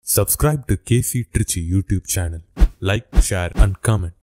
Subscribe to KC Trichy YouTube channel. Like, share and comment.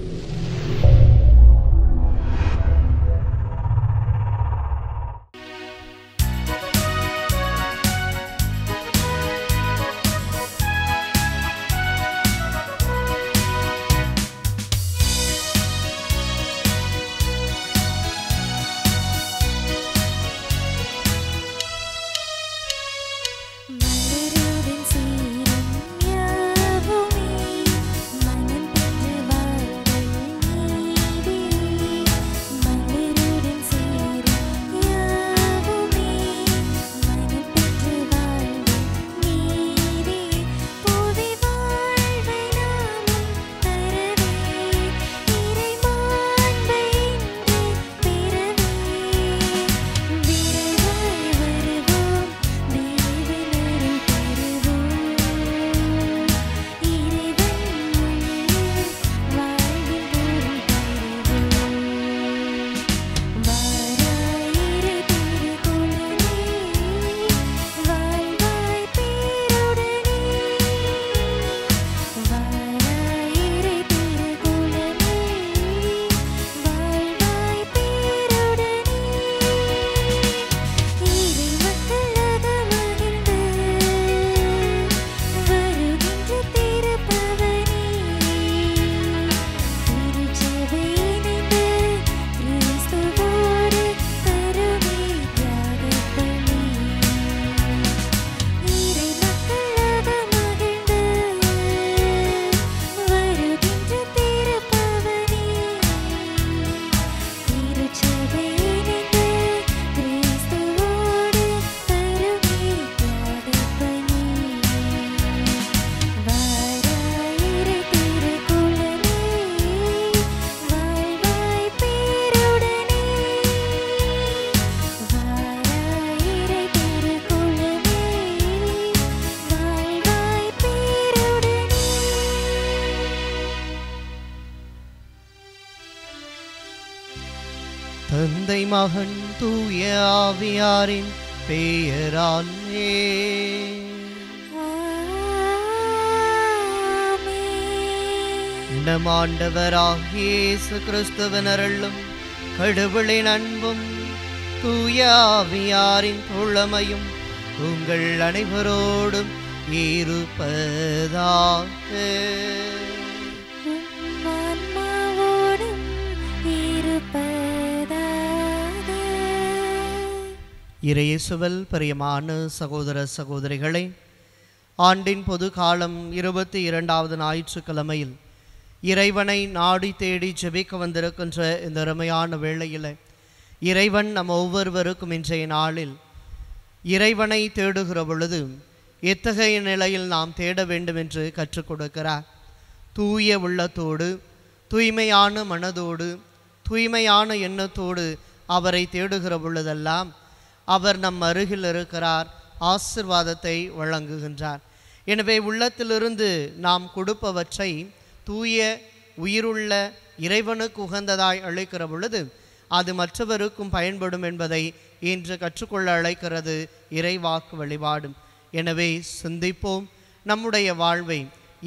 தந்தை மகன் தூய ஆவியாரின் பெயராலே நம் ஆண்டவராகிய இயேசு கிறிஸ்துவின் அருளும் கடவுளின் அன்பும் தூய ஆவியாரின் தோழமையும் உங்கள் அனைவரோடும் இருப்பதாக. இறையேசுவில் பிரியமான சகோதர சகோதரிகளே, ஆண்டின் பொது காலம் 22வது ஞாயிற்றுக்கிழமையில் இறைவனை நாடி தேடி ஜெபிக்க வந்திருக்கின்ற இந்த அருமையான வேளையில் இறைவன் நம் ஒவ்வொருவருக்கும் இன்றைய நாளில் இறைவனை தேடுகிற பொழுது எத்தகைய நிலையில் நாம் தேட வேண்டும் என்று கற்றுக் கொடுக்கிறார். தூய உள்ளத்தோடு, தூய்மையான மனதோடு, தூய்மையான எண்ணத்தோடு அவரை தேடுகிற பொழுதெல்லாம் அவர் நம் அருகில் இருக்கிறார், ஆசீர்வாதத்தை வழங்குகின்றார். எனவே உள்ளத்திலிருந்து நாம் கொடுப்பவற்றை தூய உயிருள்ள இறைவனுக்கு உகந்ததாய் அழைக்கிற பொழுது அது மற்றவருக்கும் பயன்படும் என்பதை இன்று கற்றுக்கொள்ள அழைக்கிறது இறைவாக்கு வழிபாடு. எனவே சிந்திப்போம், நம்முடைய வாழ்வை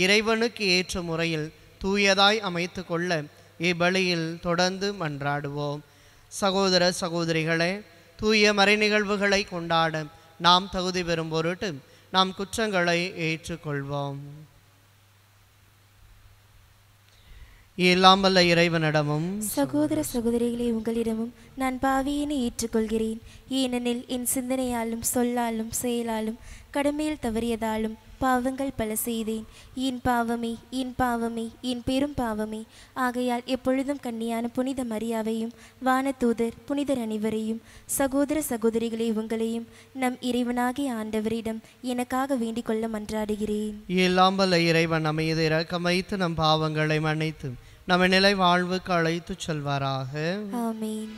இறைவனுக்கு ஏற்ற முறையில் தூயதாய் அமைத்து கொள்ள இப்பலியில் தொடர்ந்து மன்றாடுவோம். சகோதர சகோதரிகளே, தூய மறை நிகழ்வுகளை கொண்டாட நாம் தகுதி பெறும் பொருட்டு நாம் குற்றங்களை ஏற்றுக்கொள்வோம். எல்லாம் வல்ல இறைவனிடமும் சகோதர சகோதரிகளே உங்களிடமும் நான் பாவியினை ஏற்றுக்கொள்கிறேன். ஏனெனில் என் சிந்தனையாலும் சொல்லாலும் செயலாலும் கடமையில் தவறியதாலும் பாவங்கள் பல செய்தேன். என் பாவமே, என் பாவமே, என் பெரும் பாவமே. ஆகையால் எப்பொழுதும் கன்னியான புனித மரியாவையும் வானதூதர் புனிதர் அனைவரையும் சகோதர சகோதரிகளே உங்களையும் நம் இறைவனாகிய ஆண்டவரிடம் எனக்காக வேண்டிக் கொள்ள மன்றாடுகிறேன். எல்லாம் வல்ல இறைவன் நம்மை இரக்கம் வைத்து நம் பாவங்களை மன்னித்து நம்ம நிலை வாழ்வுக்கு அழைத்து செல்வாராக. ஆமீன்.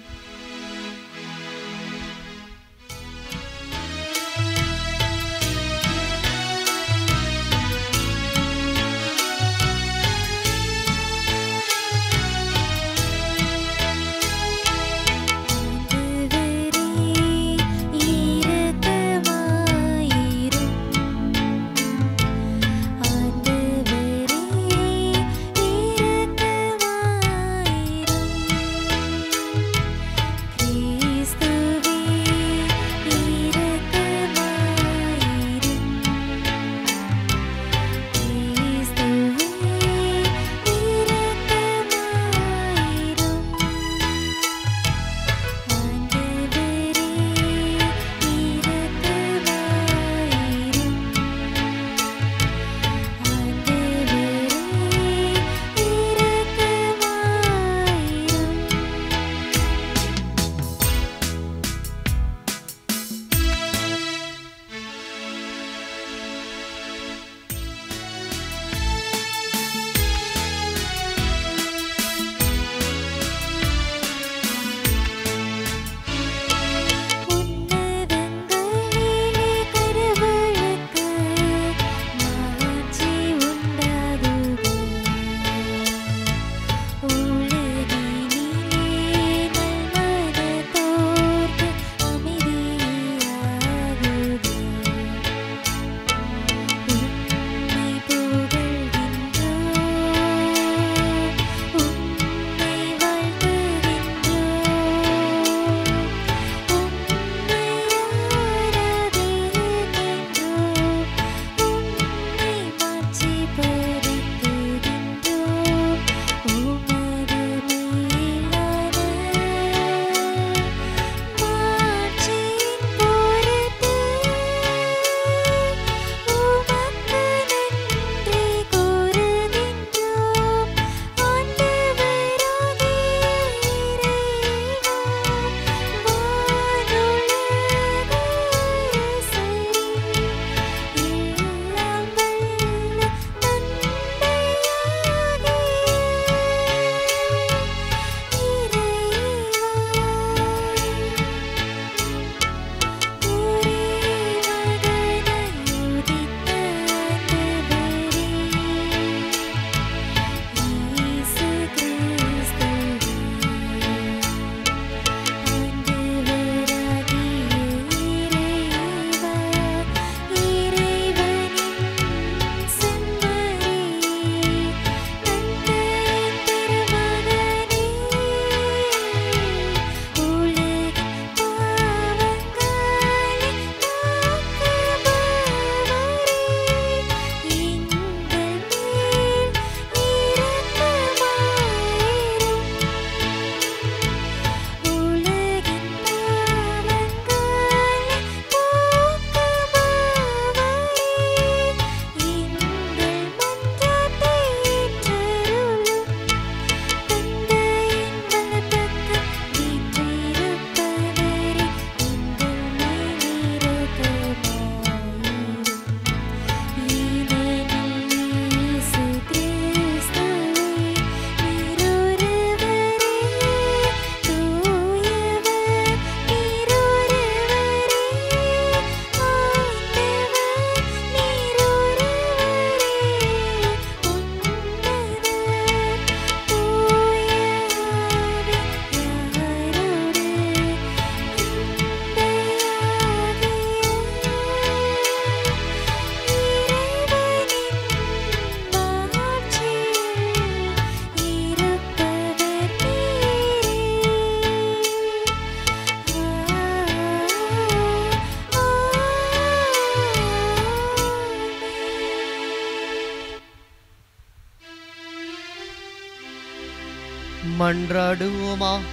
மன்றாடுவோமாக.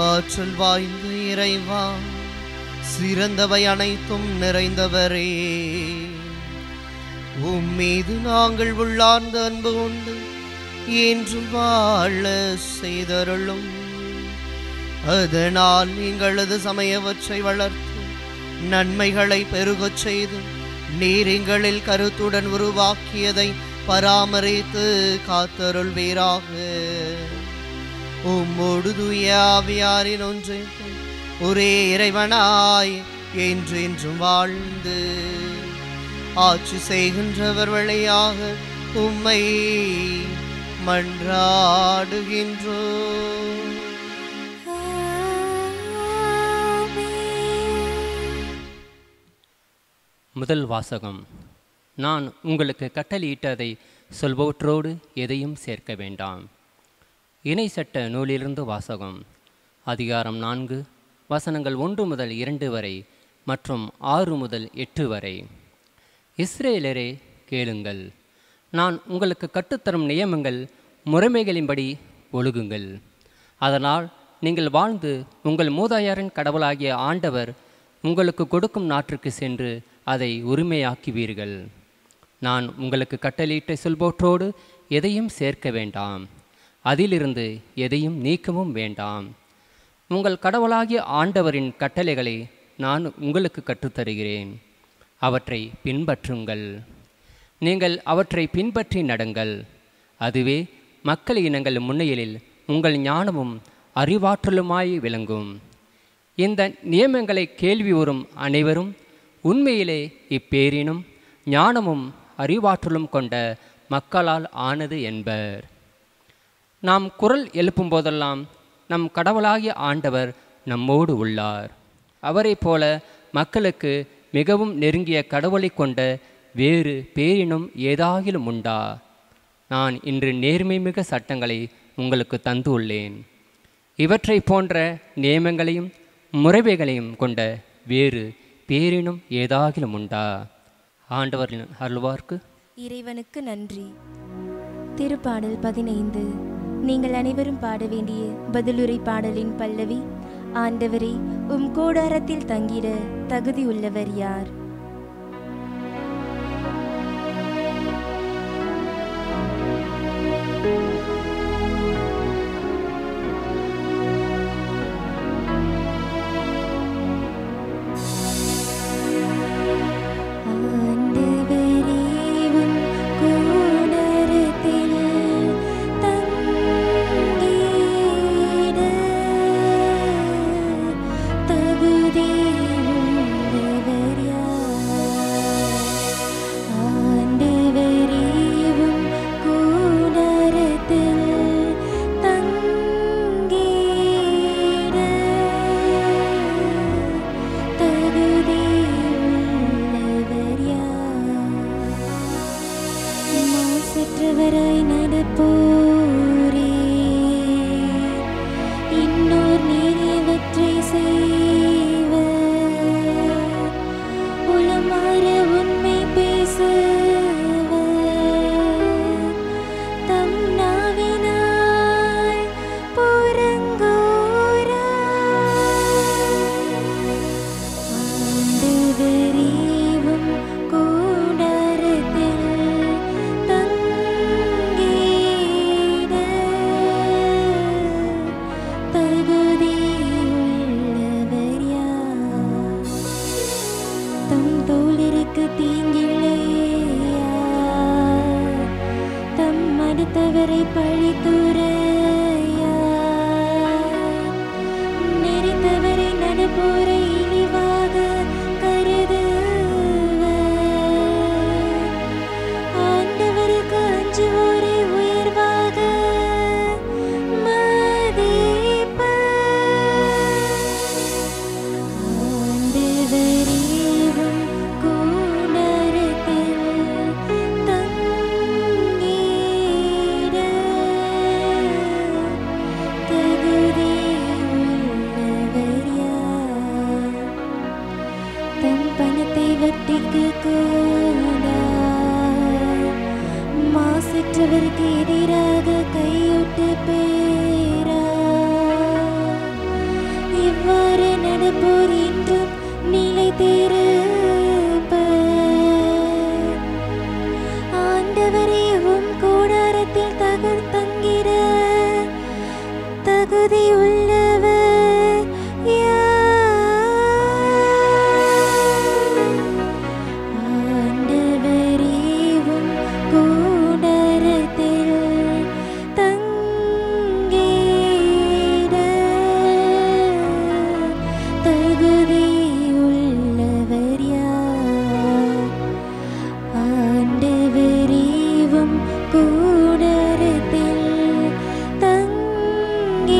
ஆற்றல் வாய்ந்த இறைவா, சிறந்தவை அனைத்தும் நிறைந்தவரே, உம்மீது நாங்கள் உள்ளார்ந்த அன்பு கொண்டு என்றும் வாழ செய்தருளும். அதனால் எங்களது சமயவற்றை வளர்த்து நன்மைகளை பெருகச் செய்து நீர் எங்களில் கருத்துடன் உருவாக்கியதை பராமரித்து காத்தருள்வீராக. உம்மோடு தூய ஆவியாரின் ஒன்றே ஒரே இறைவனாய் என்றென்றும் வாழ்ந்து ஆட்சி செய்கின்றவர் வழியாக உம்மை மன்றாடுகின்றோம். முதல் வாசகம். நான் உங்களுக்கு கட்டளையிட்டதை சொல்பவற்றோடு எதையும் சேர்க்க வேண்டாம். இணை சட்ட நூலிலிருந்து வாசகம். அதிகாரம் 4, வசனங்கள் 1 முதல் 2 வரை மற்றும் 6 முதல் 8 வரை. இஸ்ரேலரே, கேளுங்கள். நான் உங்களுக்கு கற்றுத்தரும் நியமங்கள் முறைமைகளின்படி ஒழுகுங்கள். அதனால் நீங்கள் வாழ்ந்து உங்கள் மூதாயாரின் கடவுளாகிய ஆண்டவர் உங்களுக்கு கொடுக்கும் நாட்டிற்கு சென்று அதை உரிமையாக்குவீர்கள். நான் உங்களுக்கு கட்டளையிட்ட சொல்போற்றோடு எதையும் சேர்க்க வேண்டாம், அதிலிருந்து எதையும் நீக்கவும் வேண்டாம். உங்கள் கடவுளாகிய ஆண்டவரின் கட்டளைகளை நான் உங்களுக்கு கற்றுத்தருகிறேன். அவற்றை பின்பற்றுங்கள். நீங்கள் அவற்றை பின்பற்றி நடங்கள். அதுவே மக்கள் இனங்கள் முன்னிலையில் உங்கள் ஞானமும் அறிவாற்றலுமாய் விளங்கும். இந்த நியமங்களை கேள்வி வரும் அனைவரும் உண்மையிலே இப்பேரினும் ஞானமும் அறிவாற்றலும் கொண்ட மக்களால் ஆனது என்பர். நாம் குரல் எழுப்பும் போதெல்லாம் நம் கடவுளாகிய ஆண்டவர் நம்மோடு உள்ளார். அவரை போல மக்களுக்கு மிகவும் நெருங்கிய கடவுளை கொண்ட வேறு பேரினும் ஏதாகிலும் உண்டா? நான் இன்று நேர்மைமிகு சட்டங்களை உங்களுக்கு தந்து உள்ளேன். இவற்றை போன்ற நியமங்களையும் முறைமைகளையும் கொண்ட வேறு பேரினும் ஏதாகிலும் உண்டா? ஆண்டவரின் அருள்வார்க்கு. இறைவனுக்கு நன்றி. திருப்பாடல் 15. நீங்கள் அனைவரும் பாட வேண்டிய பதிலுரை பாடலின் பல்லவி. ஆண்டவரே, உம் கூடாரத்தில் தங்கிட தகுதி உள்ளவர் யார்? கூடரத்தில் தங்கிட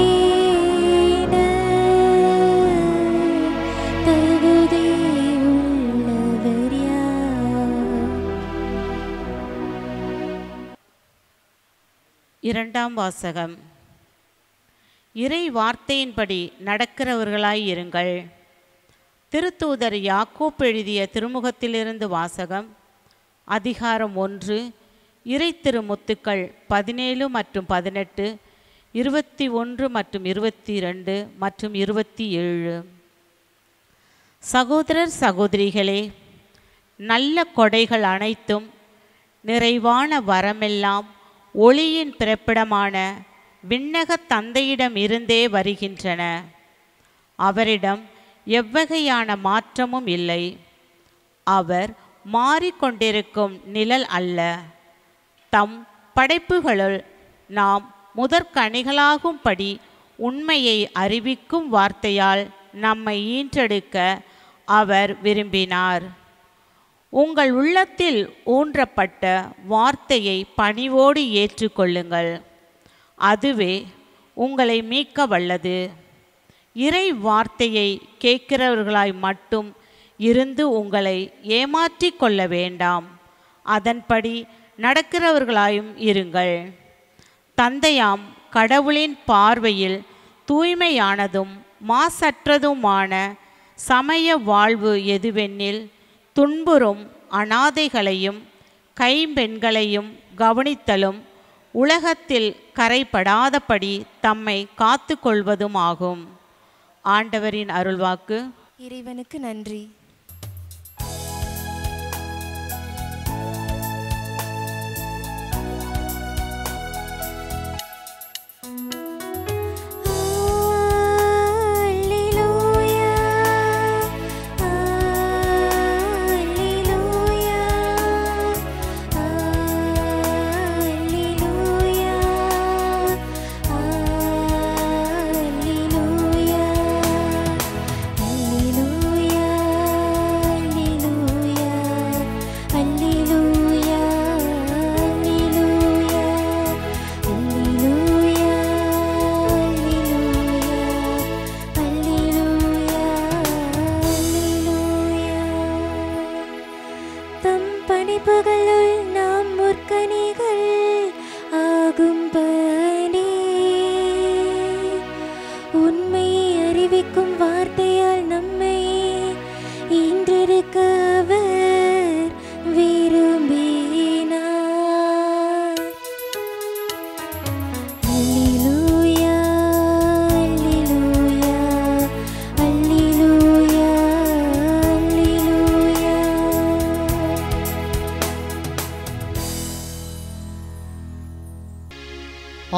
தகுதி உள்ளவர் யார்? இரண்டாம் வாசகம். இறை வார்த்தையின்படி நடக்கிறவர்களாய் இருங்கள். திருத்தூதர் யாக்கோப்பு எழுதிய திருமுகத்திலிருந்து வாசகம். அதிகாரம் 1, இறை திருமுத்துக்கள் 17 மற்றும் 18, 21 மற்றும் 22 மற்றும் 27. சகோதரர் சகோதரிகளே, நல்ல கொடைகள் அனைத்தும் நிறைவான வரமெல்லாம் ஒளியின் பிறப்பிடமான விண்ணக தந்தையிடம் இருந்தே வருகின்றன. அவரிடம் எவ்வகையான மாற்றமும் இல்லை. அவர் மாறிக்கொண்டிருக்கும் நிழல் அல்ல. தம் படைப்புகளுள் நாம் முதற்கனிகளாகும்படி உண்மையை அறிவிக்கும் வார்த்தையால் நம்மை ஈன்றெடுக்க அவர் விரும்பினார். உங்கள் உள்ளத்தில் ஊன்றப்பட்ட வார்த்தையை பணிவோடு ஏற்றுக்கொள்ளுங்கள். அதுவே உங்களை மீட்க வல்லது. இறை வார்த்தையை கேட்கிறவர்களாய் மட்டும் இருந்து உங்களை ஏமாற்றிக் கொள்ள வேண்டாம். அதன்படி நடக்கிறவர்களாயும் இருங்கள். தந்தையாம் கடவுளின் பார்வையில் தூய்மையானதும் மாசற்றதுமான சமய வாழ்வு எதுவெனில், துன்புறும் அனாதைகளையும் கைம்பெண்களையும் கவனித்தலும் உலகத்தில் கரைபடாதபடி தம்மை காத்து கொள்வதும் ஆகும். ஆண்டவரின் அருள்வாக்கு. இறைவனுக்கு நன்றி.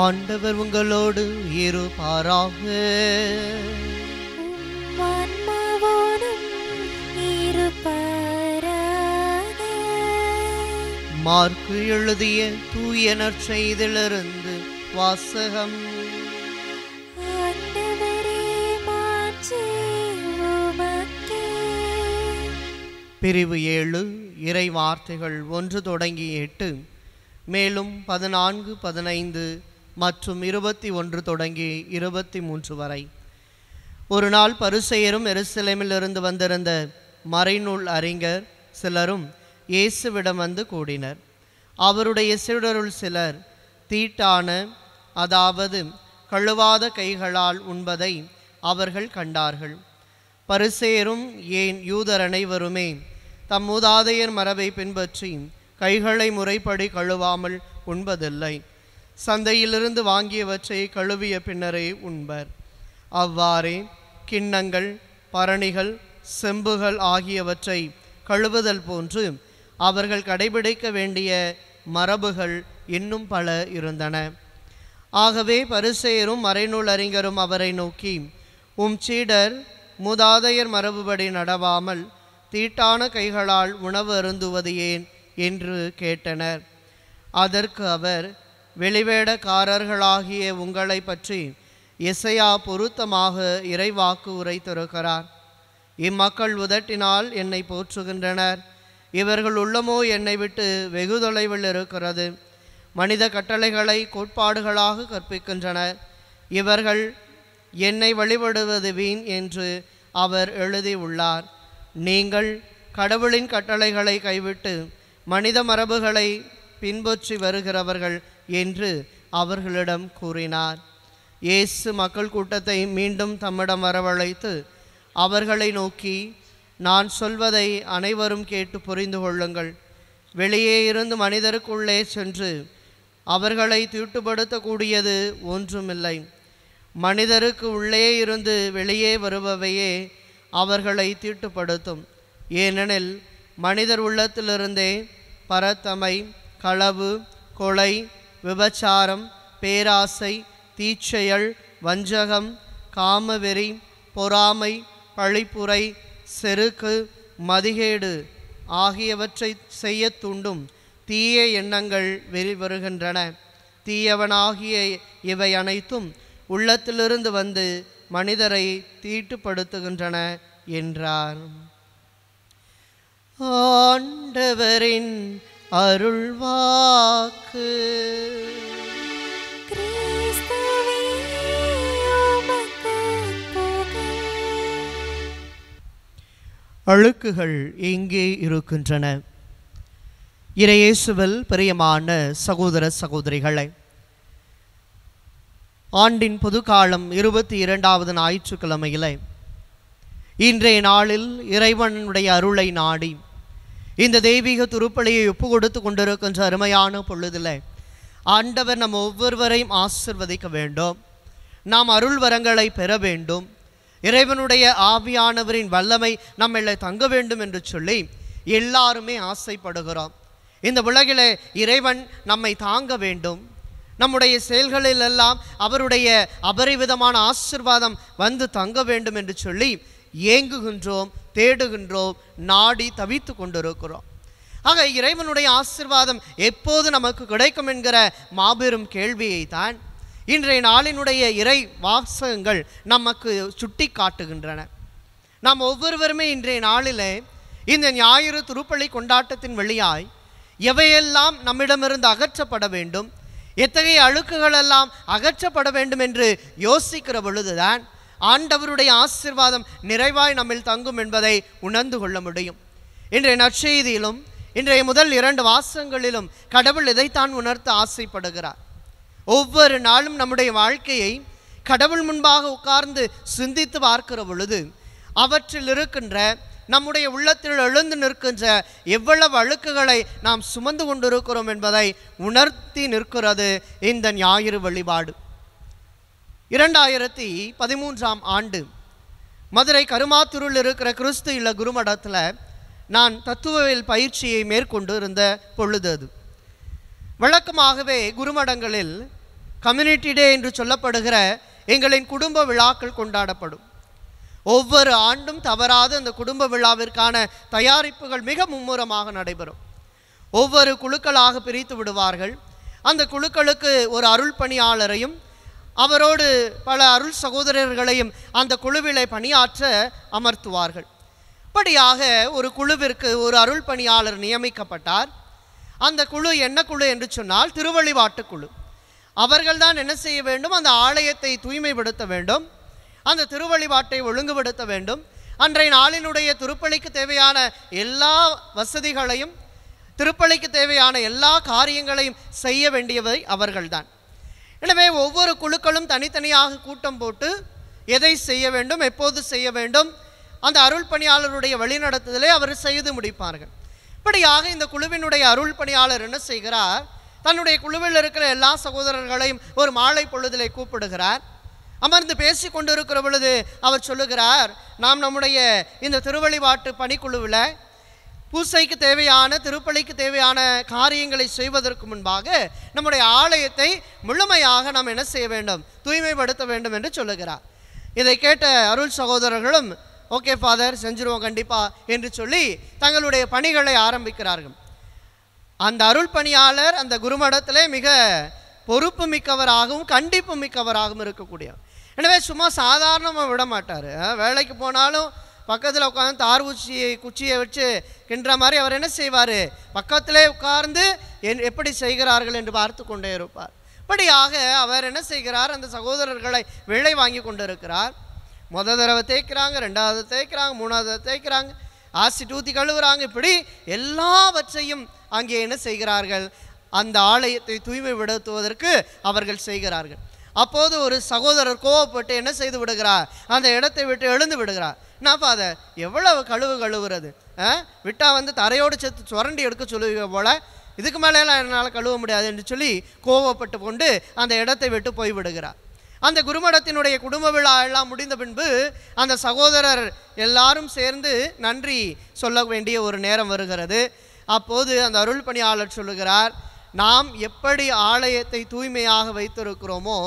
ஆண்டவர் உங்களோடு இருப்பாராக. மார்க்கு எழுதிய தூய நற்செய்தியிலிருந்து வாசகம். பிரிவு 7, இறை வார்த்தைகள் 1 தொடங்கி 8, மேலும் 14, 15 மற்றும் 21 தொடங்கி 23 வரை. ஒரு நாள் பரிசேயரும் எருசலேமிலிருந்து வந்திருந்த மறைநூல் அறிஞர் சிலரும் இயேசுவிடம் வந்து கூடினர். அவருடைய சீடருள் சிலர் தீட்டான, அதாவது கழுவாத கைகளால் உண்பதை அவர்கள் கண்டார்கள். பரிசேயரும் ஏன் யூதர் அனைவருமே தம் மூதாதையர் மரபை பின்பற்றி கைகளை முறைப்படி கழுவாமல் உண்பதில்லை. சந்தையிலிருந்து வாங்கியவற்றை கழுவிய பின்னரே உண்பர். அவ்வாறே கிண்ணங்கள், பரணிகள், செம்புகள் ஆகியவற்றை கழுவுதல் போன்று அவர்கள் கடைபிடிக்க வேண்டிய மரபுகள் இன்னும் பல இருந்தன. ஆகவே பரிசேயரும் மறைநூல் அறிஞரும் அவரை நோக்கி, உம் சீடர் மூதாதையர் மரபுபடி நடவாமல் தீட்டான கைகளால் உணவு அருந்துவது ஏன் என்று கேட்டனர். அதற்கு அவர், வெளிவேடக்காரர்களாகிய உங்களை பற்றி எசையா பொருத்தமாக இறைவாக்கு உரைத்திருக்கிறார். இம்மக்கள் உதட்டினால் என்னை போற்றுகின்றனர், இவர்கள் உள்ளமோ என்னை விட்டு வெகு தொலைவில் இருக்கிறது. மனித கட்டளைகளை கோட்பாடுகளாக கற்பிக்கின்றனர். இவர்கள் என்னை வழிபடுவது வீண் என்று அவர் எழுதியுள்ளார். நீங்கள் கடவுளின் கட்டளைகளை கைவிட்டு மனித மரபுகளை பின்பற்றி வருகிறவர்கள் என்று அவர்களிடம் கூறினார். இயேசு மக்கள் கூட்டத்தை மீண்டும் தம்மிடம் வரவழைத்து அவர்களை நோக்கி, நான் சொல்வதை அனைவரும் கேட்டு புரிந்து கொள்ளுங்கள். வெளியே இருந்து மனிதருக்குள்ளே சென்று அவர்களை தீட்டுப்படுத்தக்கூடியது ஒன்றுமில்லை. மனிதருக்கு உள்ளே இருந்து வெளியே வருபவையே அவர்களை தீட்டுப்படுத்தும். ஏனெனில் மனிதர் உள்ளத்திலிருந்தே பரத்தமை, களவு, கொலை, விபச்சாரம், பேராசை, தீச்செயல், வஞ்சகம், காமவெறி, பொறாமை, பழிப்புரை, செருக்கு, மதிகேடு ஆகியவற்றை செய்ய தூண்டும் தீய எண்ணங்கள் வெளிவருகின்றன. தீயவனாகிய இவை அனைத்தும் உள்ளத்திலிருந்து வந்து மனிதரை தீட்டுப்படுத்துகின்றன என்றார். ஆண்டவரின் அருள்வாக்கு. அழுக்குகள் எங்கே இருக்கின்றன? இறையேசுவில் பிரியமான சகோதர சகோதரிகளை, ஆண்டின் பொதுக்காலம் 22வது ஞாயிற்றுக்கிழமையிலே இன்றைய நாளில் இறைவனுடைய அருளை நாடி இந்த தெய்வீக திருப்பலியை ஒப்பு கொடுத்து கொண்டிருக்கின்ற அருமையான பொழுதில் ஆண்டவர் நம் ஒவ்வொருவரையும் ஆசிர்வதிக்க வேண்டும். நாம் அருள் வரங்களை பெற வேண்டும். இறைவனுடைய ஆவியானவரின் வல்லமை நம்மளை தங்க வேண்டும் என்று சொல்லி எல்லாருமே ஆசைப்படுகிறோம். இந்த உலகிலே இறைவன் நம்மை தாங்க வேண்டும். நம்முடைய செயல்களிலெல்லாம் அவருடைய அபரிவிதமான ஆசீர்வாதம் வந்து தங்க வேண்டும் என்று சொல்லி ஏங்குகின்றோம், தேடுகின்றோம், நாடி தவித்து கொண்டிருக்கிறோம். ஆக இறைவனுடைய ஆசீர்வாதம் எப்போது நமக்கு கிடைக்கும் என்கிற மாபெரும் கேள்வியை தான் இன்றைய நாளினுடைய இறை வாசகங்கள் நமக்கு சுட்டி காட்டுகின்றன. நாம் ஒவ்வொருவருமே இன்றைய நாளிலே இந்த ஞாயிறு திருப்பலி கொண்டாட்டத்தின் வழியாய் எவையெல்லாம் நம்மிடமிருந்து அகற்றப்பட வேண்டும், எத்தகைய அழுக்குகளெல்லாம் அகற்றப்பட வேண்டும் என்று யோசிக்கிற பொழுதுதான் ஆண்டவருடைய ஆசீர்வாதம் நிறைவாய் நம்மில் தங்கும் என்பதை உணர்ந்து கொள்ள முடியும். இன்றைய நற்செய்தியிலும் இன்றைய முதல் 2 வாசகங்களிலும் கடவுள் இதைத்தான் உணர்த்த ஆசைப்படுகிறார். ஒவ்வொரு நாளும் நம்முடைய வாழ்க்கையை கடவுள் முன்பாக உட்கார்ந்து சிந்தித்து பார்க்கிற பொழுது அவற்றில் இருக்கின்ற நம்முடைய உள்ளத்தில் எழுந்து நிற்கின்ற எவ்வளவு அழுக்குகளை நாம் சுமந்து கொண்டிருக்கிறோம் என்பதை உணர்த்தி நிற்கிறது இந்த ஞாயிறு வழிபாடு. 2013ஆம் ஆண்டு மதுரை கருமாத்தூரில் இருக்கிற கிறிஸ்து இல்ல குருமடத்தில் நான் தத்துவவியல் பயிற்சியை மேற்கொண்டு இருந்த பொழுது அது. வழக்கமாகவே குருமடங்களில் கம்யூனிட்டி டே என்று சொல்லப்படுகிற எங்களின் குடும்ப விழாக்கள் கொண்டாடப்படும். ஒவ்வொரு ஆண்டும் தவறாது அந்த குடும்ப விழாவிற்கான தயாரிப்புகள் மிக மும்முரமாக நடைபெறும். ஒவ்வொரு குழுக்களாக பிரித்து விடுவார்கள். அந்த குழுக்களுக்கு ஒரு அருள் பணியாளரையும் அவரோடு பல அருள் சகோதரர்களையும் அந்த குழுவிலை பணியாற்ற அமர்த்துவார்கள். அப்படியாக ஒரு குழுவிற்கு ஒரு அருள் பணியாளர் நியமிக்கப்பட்டார். அந்த குழு என்ன குழு என்று சொன்னால் திருவழிபாட்டு குழு. அவர்கள்தான் என்ன செய்ய வேண்டும்? அந்த ஆலயத்தை தூய்மைப்படுத்த வேண்டும், அந்த திருவழிபாட்டை ஒழுங்குபடுத்த வேண்டும். அன்றைய நாளினுடைய திருப்பலிக்கு தேவையான எல்லா வசதிகளையும், திருப்பலிக்கு தேவையான எல்லா காரியங்களையும் செய்ய வேண்டியவை அவர்கள்தான். எனவே ஒவ்வொரு குழுக்களும் தனித்தனியாக கூட்டம் போட்டு எதை செய்ய வேண்டும், எப்போது செய்ய வேண்டும், அந்த அருள் பணியாளருடைய வழிநடத்துதலை அவர் செய்து முடிப்பார்கள். இப்படியாக இந்த குழுவினுடைய அருள் பணியாளர் என்ன செய்கிறார்? தன்னுடைய குழுவில் இருக்கிற எல்லா சகோதரர்களையும் ஒரு மாலை பொழுதிலே கூப்பிடுகிறார். அமர்ந்து பேசி கொண்டிருக்கிற பொழுது அவர் சொல்லுகிறார், நாம் நம்முடைய இந்த திருவழிபாட்டு பணிக்குழுவில் பூசைக்கு தேவையான, திருப்பலிக்கு தேவையான காரியங்களை செய்வதற்கு முன்பாக நம்முடைய ஆலயத்தை முழுமையாக நாம் என்ன செய்ய வேண்டும்? தூய்மைப்படுத்த வேண்டும் என்று சொல்லுகிறார். இதை கேட்ட அருள் சகோதரர்களும் ஓகே ஃபாதர், செஞ்சிருவோம் கண்டிப்பா என்று சொல்லி தங்களுடைய பணிகளை ஆரம்பிக்கிறார்கள். அந்த அருள் பணியாளர் அந்த குருமடத்திலே மிக பொறுப்பு மிக்கவராகவும் கண்டிப்பு மிக்கவராகவும் இருக்கக்கூடியவர். எனவே சும்மா சாதாரணமாக விட மாட்டார். வேலைக்கு போனாலும் பக்கத்தில் உட்காந்து தார் குச்சியை வச்சு கின்ற மாதிரி அவர் என்ன செய்வார்? பக்கத்திலே உட்கார்ந்து எப்படி செய்கிறார்கள் என்று பார்த்து கொண்டே இருப்பார். இப்படியாக அவர் என்ன செய்கிறார், அந்த சகோதரர்களை விலை வாங்கி கொண்டிருக்கிறார். முதல் தடவை தேய்க்கிறாங்க, ரெண்டாவது தேய்க்கிறாங்க, மூணாவது தேய்க்கிறாங்க, ஆசிட் ஊற்றி கழுவுறாங்க. இப்படி எல்லாவற்றையும் அங்கே என்ன செய்கிறார்கள், அந்த ஆலயத்தை தூய்மைப்படுத்துவதற்கு அவர்கள் செய்கிறார்கள். அப்போது ஒரு சகோதரர் கோவப்பட்டு என்ன செய்து விடுகிறார், அந்த இடத்தை விட்டு எழுந்து விடுகிறார். என்னப்பா அதை எவ்வளவு கழுவுறது, விட்டால் தரையோடு சேர்த்து சுரண்டி எடுக்க சொல்லுவீங்க போல, இதுக்கு மேலெல்லாம் என்னால் கழுவ முடியாது என்று சொல்லி கோவப்பட்டு கொண்டு அந்த இடத்தை விட்டு போய்விடுகிறார். அந்த குருமடத்தினுடைய குடும்ப விழா எல்லாம் முடிந்த பின்பு அந்த சகோதரர் எல்லாரும் சேர்ந்து நன்றி சொல்ல வேண்டிய ஒரு நேரம் வருகிறது. அப்போது அந்த அருள் பணியாளர் சொல்லுகிறார், நாம் எப்படி ஆலயத்தை தூய்மையாக வைத்திருக்கிறோமோ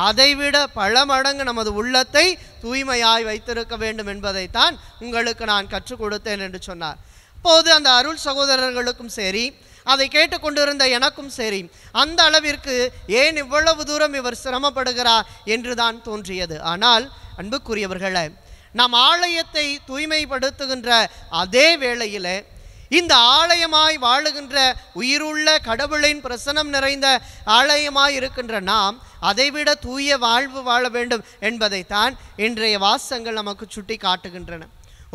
அதைவிட பல மடங்கு நமது உள்ளத்தை தூய்மையாய் வைத்திருக்க வேண்டும் என்பதைத்தான் உங்களுக்கு நான் கற்றுக் கொடுத்தேன் என்று சொன்னார். அப்போது அந்த அருள் சகோதரர்களுக்கும் சரி, அதை கேட்டுக்கொண்டிருந்த எனக்கும் சரி, அந்த அளவிற்கு ஏன் இவ்வளவு தூரம் இவர் சிரமப்படுகிறார் என்று தான் தோன்றியது. ஆனால் அன்புக்குரியவர்களே, நாம் ஆலயத்தை தூய்மைப்படுத்துகின்ற அதே வேளையில் இந்த ஆலயமாய் வாழுகின்ற உயிருள்ள கடவுளின் பிரசனம் நிறைந்த ஆலயமாய் இருக்கின்ற நாம் அதைவிட தூய வாழ்வு வாழ வேண்டும் என்பதைத்தான் இன்றைய வாசகங்கள் நமக்கு சுட்டி காட்டுகின்றன.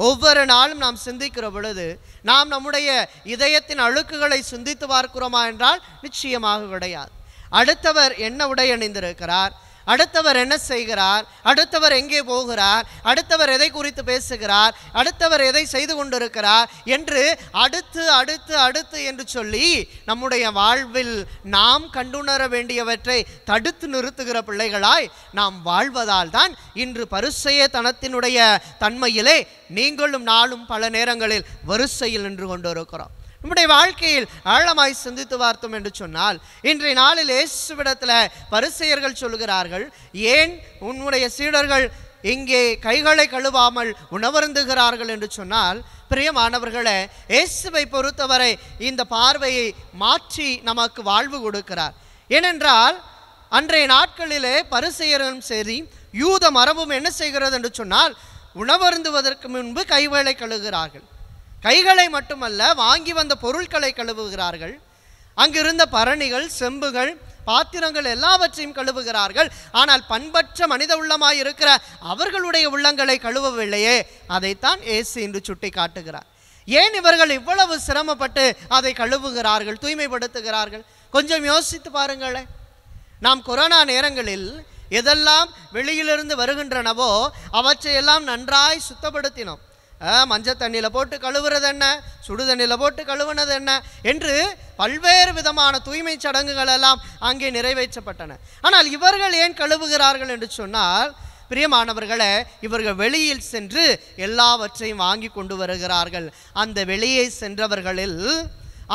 ஒவ்வொரு நாளும் நாம் சிந்திக்கிற பொழுது நாம் நம்முடைய இதயத்தின் அழுக்குகளை சிந்தித்து பார்க்கிறோமா என்றால் நிச்சயமாக கிடையாது. அடுத்தவர் என்ன உடை அணிந்திருக்கிறார், அடுத்தவர் என்ன செய்கிறார், அடுத்தவர் எங்கே போகிறார், அடுத்தவர் எதை குறித்து பேசுகிறார், அடுத்தவர் எதை செய்து கொண்டிருக்கிறார் என்று அடுத்து அடுத்து அடுத்து என்று சொல்லி நம்முடைய வாழ்வில் நாம் கண்டுணர வேண்டியவற்றை தடுத்து நிறுத்துகிற பிள்ளைகளாய் நாம் வாழ்வதால் தான் இன்று பரிசேய தனத்தினுடைய தன்மையிலே நீங்களும் நாளும் பல நேரங்களில் வரிசையில் நின்று கொண்டிருக்கிறோம். நம்முடைய வாழ்க்கையில் ஆழமாய் சிந்தித்து பார்த்தோம் என்று சொன்னால், இன்றைய நாளில் இயேசுவிடத்தில் பரிசேயர்கள் சொல்லுகிறார்கள், ஏன் உன்னுடைய சீடர்கள் இங்கே கைகளை கழுவாமல் உணவருந்துகிறார்கள் என்று சொன்னால், பிரியமானவர்களே, இயேசுவை பொறுத்தவரை இந்த பார்வையை மாற்றி நமக்கு வாழ்வு கொடுக்கிறார். ஏனென்றால் அன்றைய நாட்களிலே பரிசேயரும் சரி யூத மரபும் என்ன செய்கிறது என்று சொன்னால், உணவருந்துவதற்கு முன்பு கைகளை கழுவுகிறார்கள். கைகளை மட்டுமல்ல, வாங்கி வந்த பொருட்களை கழுவுகிறார்கள். அங்கிருந்த பரணிகள், செம்புகள், பாத்திரங்கள் எல்லாவற்றையும் கழுவுகிறார்கள். ஆனால் பண்பற்ற மனித உள்ளமாய் இருக்கிற அவர்களுடைய உள்ளங்களை கழுவவில்லையே, அதைத்தான் இயேசு இன்று சுட்டி காட்டுகிறார். ஏன் இவர்கள் இவ்வளவு சிரமப்பட்டு அதை கழுவுகிறார்கள், தூய்மைப்படுத்துகிறார்கள்? கொஞ்சம் யோசித்து பாருங்களேன். நாம் கொரோனா நேரங்களில் எதெல்லாம் வெளியிலிருந்து வருகின்றனவோ அவற்றையெல்லாம் நன்றாய் சுத்தப்படுத்தினோம். மஞ்சள் தண்ணியில் போட்டு கழுவுறது என்ன, சுடு தண்ணியில் போட்டு கழுவுனது என்ன என்று பல்வேறு விதமான தூய்மை சடங்குகள் எல்லாம் அங்கே நிறைவேற்றப்பட்டன. ஆனால் இவர்கள் ஏன் கழுவுகிறார்கள் என்று சொன்னால், பிரியமானவர்களே, இவர்கள் வெளியில் சென்று எல்லாவற்றையும் வாங்கி கொண்டு வருகிறார்கள். அந்த வெளியே சென்றவர்களில்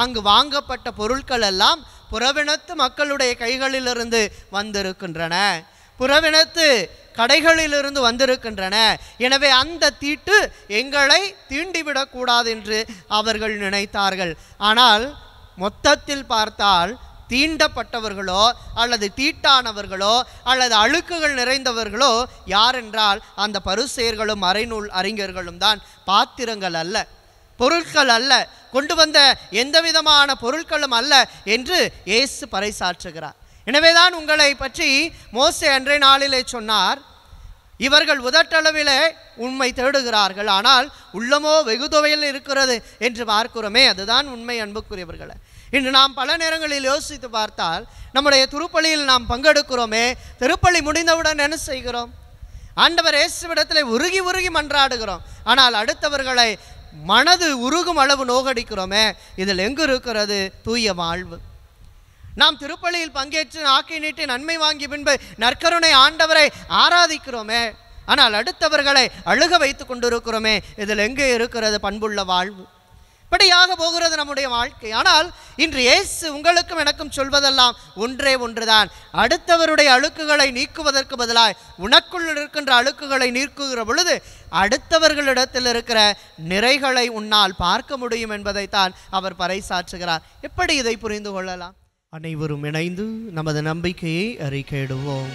அங்கு வாங்கப்பட்ட பொருட்கள் எல்லாம் புறவினத்து மக்களுடைய கைகளிலிருந்து வந்திருக்கின்றன, புறவினத்து கடைகளிலிருந்து வந்திருக்கின்றன. எனவே அந்த தீட்டு எங்களை தீண்டிவிடக்கூடாது என்று அவர்கள் நினைத்தார்கள். ஆனால் மொத்தத்தில் பார்த்தால் தீண்டப்பட்டவர்களோ அல்லது தீட்டானவர்களோ அல்லது அழுக்குகள் நிறைந்தவர்களோ யார் என்றால் அந்த பரிசேயர்களும் மறைநூல் அறிஞர்களும் தான். பாத்திரங்கள் அல்ல, பொருட்கள் அல்ல, கொண்டு வந்த எந்த விதமான பொருட்களும் அல்ல என்று இயேசு பறைசாற்றுகிறார். எனவேதான் உங்களை பற்றி மோசே அன்றைய நாளிலே சொன்னார், இவர்கள் உதட்டளவிலே உண்மை தேடுகிறார்கள், ஆனால் உள்ளமோ வெகு தொலைவில் இருக்கிறது என்று பார்க்கிறோமே, அதுதான் உண்மை. அன்புக்குரியவர்களே, இன்று நாம் பல நேரங்களில் யோசித்து பார்த்தால் நம்முடைய திருப்பலியில் நாம் பங்கெடுக்கிறோமே, திருப்பலி முடிந்தவுடன் என்ன செய்கிறோம்? ஆண்டவர் இயேசுவிடத்தில் உருகி உருகி மன்றாடுகிறோம். ஆனால் அடுத்தவர்களை மனது உருகும் அளவு நோகடிக்கிறோமே, இதில் எங்கு இருக்கிறது தூய வாழ்வு? நாம் திருப்பலியில் பங்கேற்று ஆக்கை நீட்டி நன்மை வாங்கி பின்பு நற்கருணை ஆண்டவரை ஆராதிக்கிறோமே, ஆனால் அடுத்தவர்களை அழுக வைத்து கொண்டிருக்கிறோமே, இதில் எங்கே இருக்கிறது பண்புள்ள வாழ்வு? இப்படியாக போகிறது நம்முடைய வாழ்க்கை. ஆனால் இன்று இயேசு உங்களுக்கும் எனக்கும் சொல்வதெல்லாம் ஒன்றே ஒன்றுதான். அடுத்தவருடைய அழுக்குகளை நீக்குவதற்கு பதிலாய் உனக்குள் இருக்கின்ற அழுக்குகளை நீக்குகிற பொழுது அடுத்தவர்களிடத்தில் இருக்கிற நிறைகளை உன்னால் பார்க்க முடியும் என்பதைத்தான் அவர் பறைசாற்றுகிறார். எப்படி இதை புரிந்து கொள்ளலாம்? அனைவரும் இணைந்து நமது நம்பிக்கையை அறிக்கையிடுவோம்.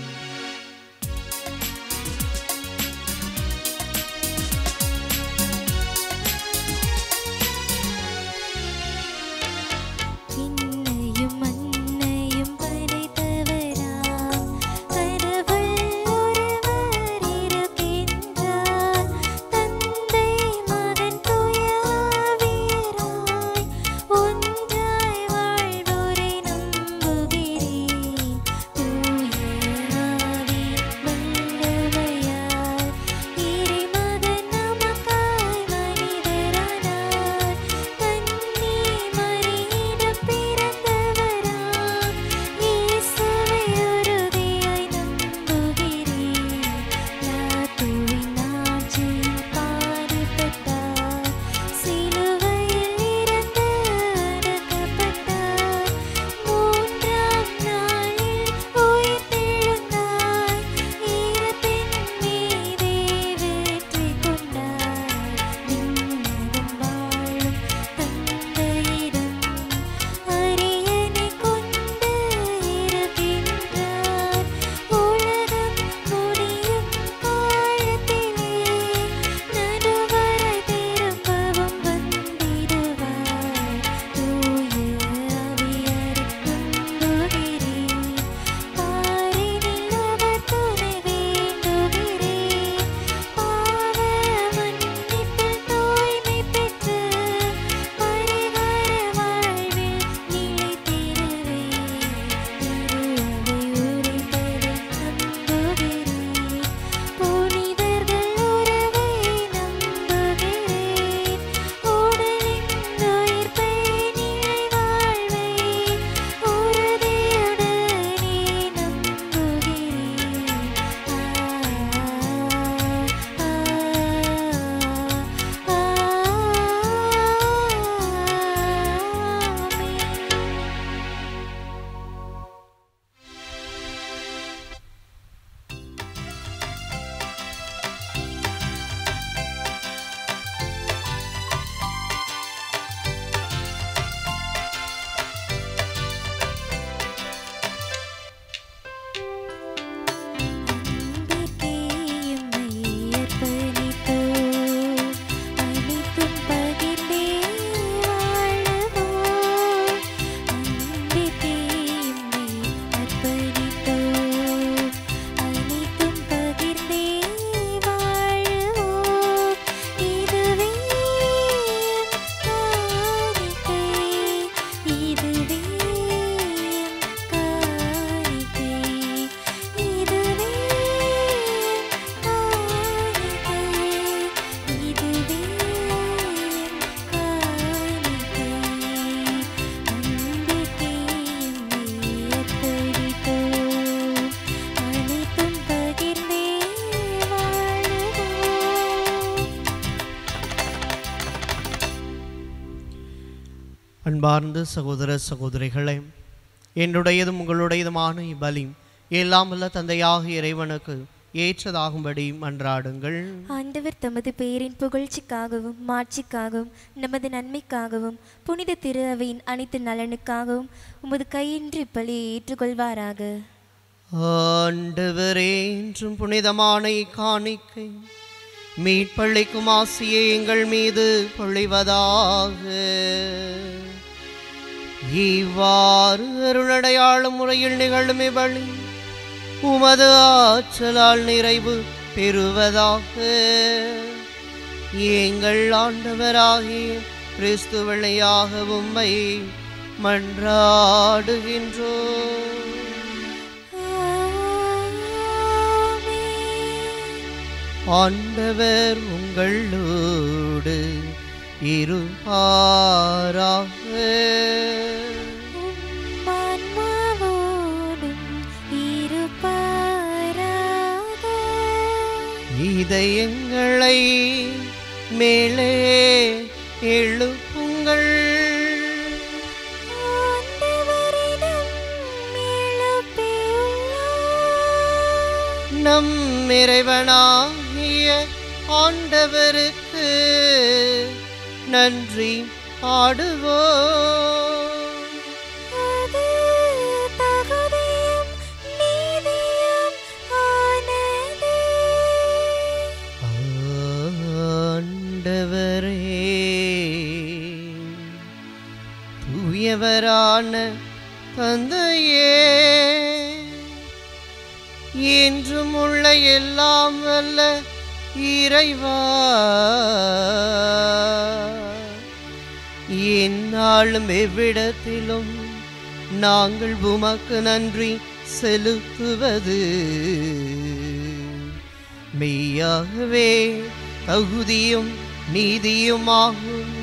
அன்பார்ந்த சகோதர சகோதரிகளே, என்னுடையதும் உங்களுடையதுமான இப்பலி எல்லாம் வல்ல தந்தையாக இறைவனுக்கு ஏற்றதாகும்படி மன்றாடுங்கள். ஆண்டவர் தமது பெயரின் புகழ்ச்சிக்காகவும் மாட்சிக்காகவும் நமது நன்மைக்காகவும் புனித திரு அவையின் அனைத்து நலனுக்காகவும் உமது கையின்றி இப்பலியை ஏற்றுக்கொள்வாராக. ஆண்டவரே, என்றும் புனிதமான இக்காணிக்கை மீட்பளிக்கும் ஆசியை எங்கள் மீது பொழிவதாக. இவ்வாறு அருளடையாளம் முறையில் நிகழும் இவ்வழி உமது ஆற்றலால் நிறைவு பெறுவதாக. எங்கள் ஆண்டவராகிய கிறிஸ்து வழியாக உம்மை மன்றாடுகின்றோம். ஆண்டவர் உங்களோடு இருப்பாராக. இதயங்களை மேலே எழுப்புங்கள். நம் இறைவனாகிய ஆண்டவருக்கு நன்றி பாடுவோம். ஆண்டவரே, தூயவரான தந்தையே, என்றும் உள்ள எல்லாம் வல்ல இறைவா, எந்நாளும் எவ்விடத்திலும் நாங்கள் உமக்கு நன்றி செலுத்துவது மெய்யாகவே தகுதியும் நீதியுமாகும்.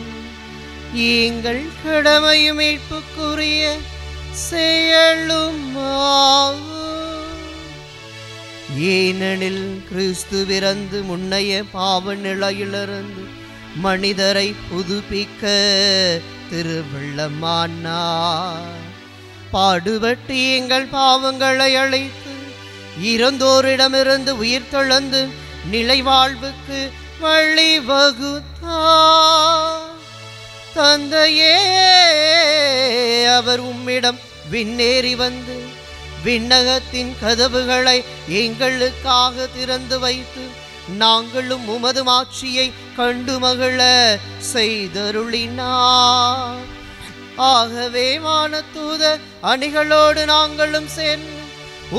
எங்கள் கடமையும் மீட்புக்குரிய செயலுமாகும். ஏனெனில் கிறிஸ்து பிறந்து முன்னைய பாவ நிலையிலிருந்து மனிதரை புதுப்பிக்க திருவள்ளமானார். பாடுபட்டு எங்கள் பாவங்களை அழைத்து இறந்தோரிடமிருந்து உயிர் தெழுந்து நிலை வாழ்வுக்கு வழிவகுத்தார். தந்தையே, அவர் உம்மிடம் விண்ணேறி வந்து விண்ணகத்தின் கதவுகளை எங்களுக்காக திறந்து வைத்து நாங்களும் உமது மாட்சியை கண்டு மகிழ செய்தருளினார். ஆகவே வானதூத அணிகளோடு நாங்களும் சேர்ந்து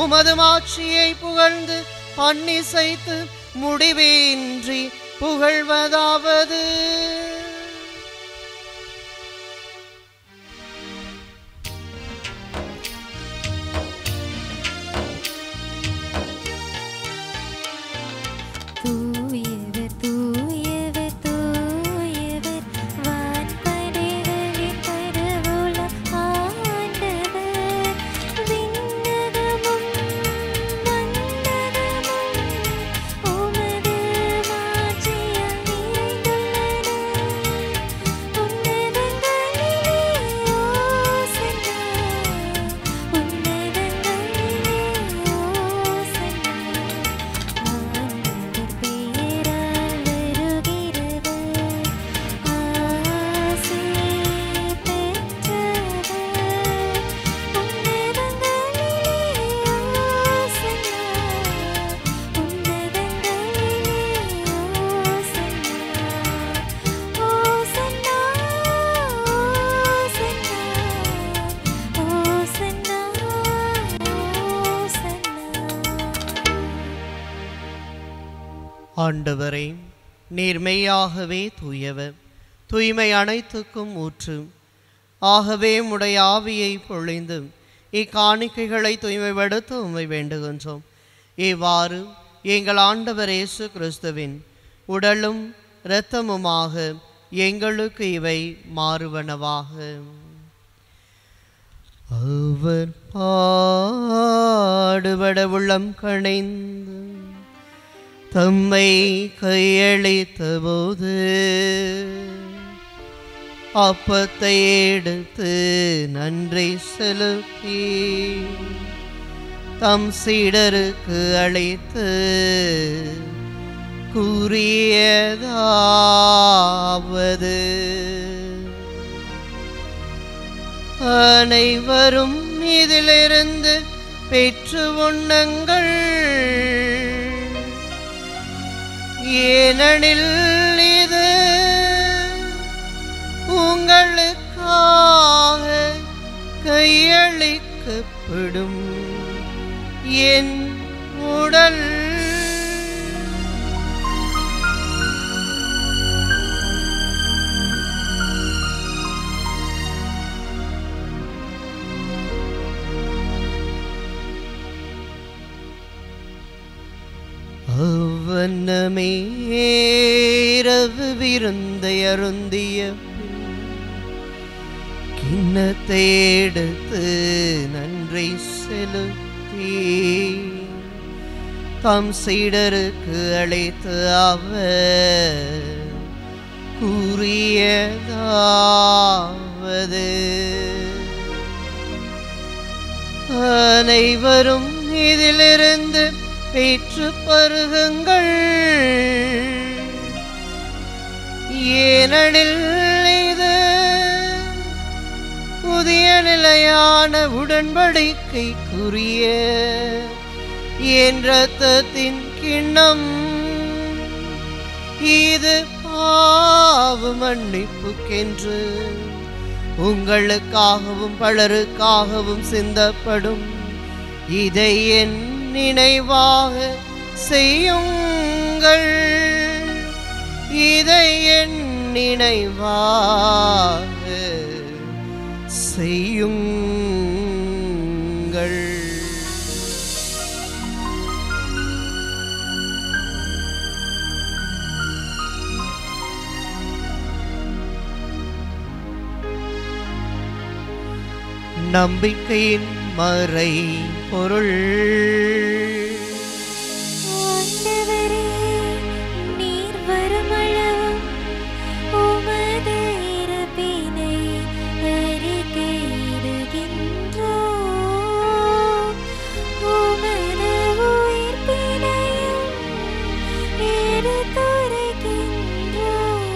உமது மாட்சியை புகழ்ந்து பன்னிசைத்து முடிவின்றி புகழ்வதாவது. ஆண்டவரே, நேர்மையாகவே தூயவர், தூய்மை அனைத்துக்கும் ஊற்று. ஆகவே உம்முடைய ஆவியை பொழிந்து இக்காணிக்கைகளை தூய்மைப்படுத்த உம்மை வேண்டுகின்றோம். இவ்வாறு எங்கள் ஆண்டவர் இயேசு கிறிஸ்துவின் உடலும் இரத்தமுமாக எங்களுக்கு இவை மாறுவனவாக. அவர் பாடுபட உள்ளம் கணைந்து தம்மை கையளித்த போது அப்பத்தை எடுத்து நன்றி செலுத்தி தம் சீடருக்கு அளித்து கூறியதாவது, அனைவரும் இதிலிருந்து பெற்று உண்ணுங்கள், ஏனெனில் இது உங்களுக்காக கையளிக்கப்படும் என் உடல். அவ்வண்ணமே இரவு விருந்தை அருந்திய கிண்ணத்தை எடுத்து நன்றி செலுத்தி தம் சீடருக்கு அளித்து அவர் கூறியதாவது, அனைவரும் இதிலிருந்து பெற்று பருகுங்கள், ஏனெனில் இது புதிய நிலையான உடன்படிக்கைக்குரிய என் இரத்தத்தின் கிண்ணம். இது பாவ மன்னிப்புக்கென்று உங்களுக்காகவும் பலருக்காகவும் சிந்தப்படும். இதை என் நினைவாக செய்யுங்கள், இதை என் நினைவாக செய்யுங்கள். நம்பிக்கையின் மறை பொருள். ஆண்டவரே, நீர் வருமளவும் உமது இறப்பினை அறிக்கையிடுகின்றோம், உமது உயிர்ப்பினையும் எடுத்துரைக்கின்றோம்.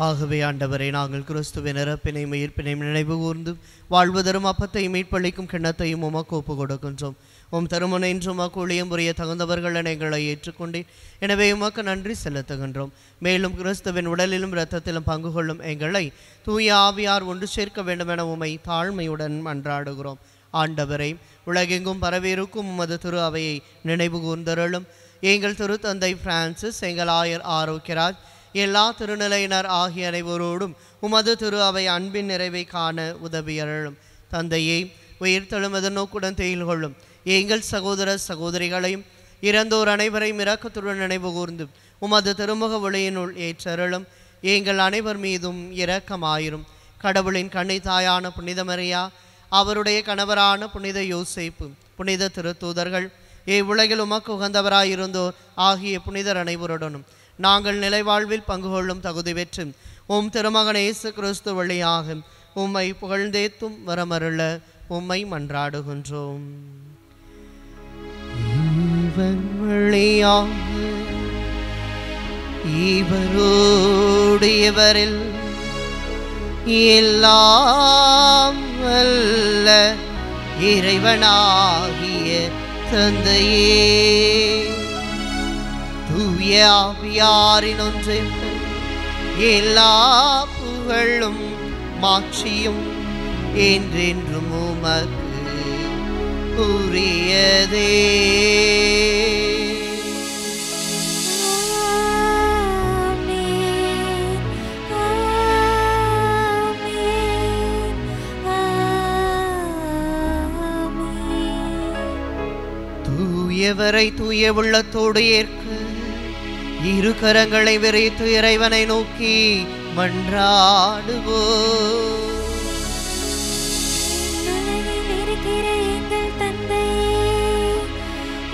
ஆகவே ஆண்டவரை, நாங்கள் கிறிஸ்துவின் இறப்பினையும் உயிர்ப்பினையும் நினைவு கூர்ந்து வாழ்வு தரும் அப்பத்தையும் மீட்பளிக்கும் கிண்ணத்தையும் உமக்கு ஒப்பு கொடுக்கின்றோம். உம் தருமனை என்று உமக்கு ஊழியம் புரிய தகுந்தவர்கள் எங்களை ஏற்றுக்கொண்டேன். எனவே உமக்கு நன்றி செலுத்துகின்றோம். மேலும் கிறிஸ்துவின் உடலிலும் இரத்தத்திலும் பங்கு கொள்ளும் எங்களை தூய ஆவியார் ஒன்று சேர்க்க வேண்டும் என உமை தாழ்மையுடன் மன்றாடுகிறோம். ஆண்டவரை, உலகெங்கும் பரவியிருக்கும் உமது திரு அவையை நினைவு கூர்ந்தருளும். எங்கள் திருத்தந்தை பிரான்சிஸ், எங்கள் ஆயர் ஆரோக்கியராஜ், எல்லா திருநிலையினர் ஆகிய அனைவரோடும் உமது திரு அவை அன்பின் நிறைவை காண உதவியருளும். தந்தையை, உயிர்த்தெழும் எதிர்நோக்குடன் தேயில் கொள்ளும் எங்கள் சகோதர சகோதரிகளையும் இறந்தோர் அனைவரையும் இரக்கத்துடன் நினைவு கூர்ந்து உமது திருமுக ஒளியினுள் ஏற்றருளும். எங்கள் அனைவர் மீதும் இரக்கமாயிரும். கடவுளின் கண்ணை தாயான புனித மரியா, அவருடைய கணவரான புனித யோசேப்பு, புனித திருத்தூதர்கள், இவ்வுலகில் உமக்கு உகந்தவராயிருந்தோர் ஆகிய புனிதர் அனைவருடனும் நாங்கள் நிலைவாழ்வில் பங்கு கொள்ளும் தகுதி பெற்று உம் திருமகன் இயேசு கிறிஸ்து வழியாக உம்மை புகழ்ந்தேத்தும் வரமருள உம்மை மன்றாடுகின்றோம். இவன் வழியாக இவரோடு இவரில் எல்லாம் வல்ல இறைவனாகிய தந்தையே, தூய ஆவியாரின் ஒன்றிற்கு எல்லா புகழும் மாட்சியும் என்றென்றும் உமக்கு உரியதே. தூயவரை தூய உள்ளத்தோடு ஏற்க இரு கரங்களை விரித்து இறைவனை நோக்கி மன்றாடுவோம். இருக்கிற எங்கள் தந்தையே,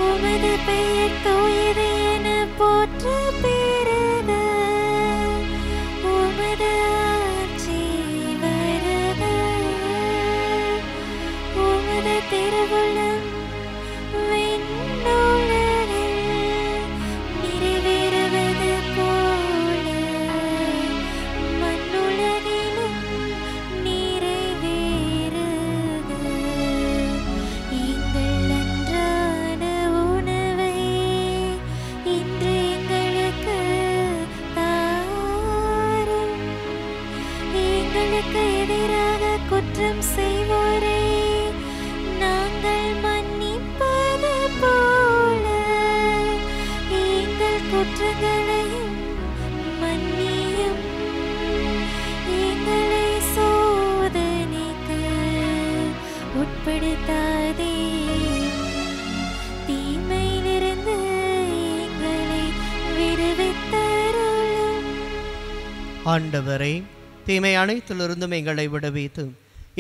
உமது பெயர் தூயது என போற்ற பெறுக. உமது குற்றம் செய்வோரை நாங்கள் மன்னிப்பது போல எங்கள் குற்றங்களையும் மன்னியும். எங்களை சோதனைக்கு உட்படுத்தாதே, தீமையிலிருந்து எங்களை விடுவித்தருளும். ஆண்டவரே, தீமை அனைத்திலிருந்தும் எங்களை விடுவித்து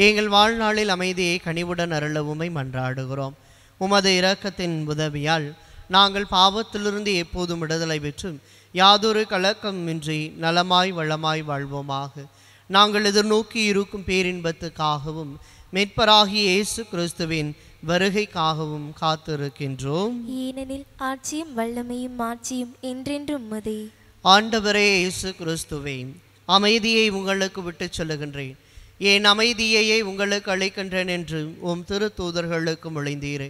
எங்கள் வாழ்நாளில் அமைதியை கனிவுடன் அருளவுமை மன்றாடுகிறோம். உமது இரக்கத்தின் உதவியால் நாங்கள் பாவத்திலிருந்து எப்போதும் விடுதலை பெற்று யாதொரு கலக்கமின்றி நலமாய் வளமாய் வாழ்வோமாக. நாங்கள் எதிர்நோக்கி இருக்கும் பேரின்பத்துக்காகவும் மீட்பராகிய இயேசு கிறிஸ்துவின் வருகைக்காகவும் காத்திருக்கின்றோம். ஏனெனில் ஆட்சியும் வல்லமையும் மாட்சியும் என்றென்றும் உமதே. ஆண்டவரே இயேசு கிறிஸ்துவே, அமைதியை உங்களுக்கு விட்டுச் சொல்லுகின்றேன், என் அமைதியையே உங்களுக்கு அளிக்கின்றேன் என்று உம் திரு தூதர்களுக்கு மொழிந்தீரே.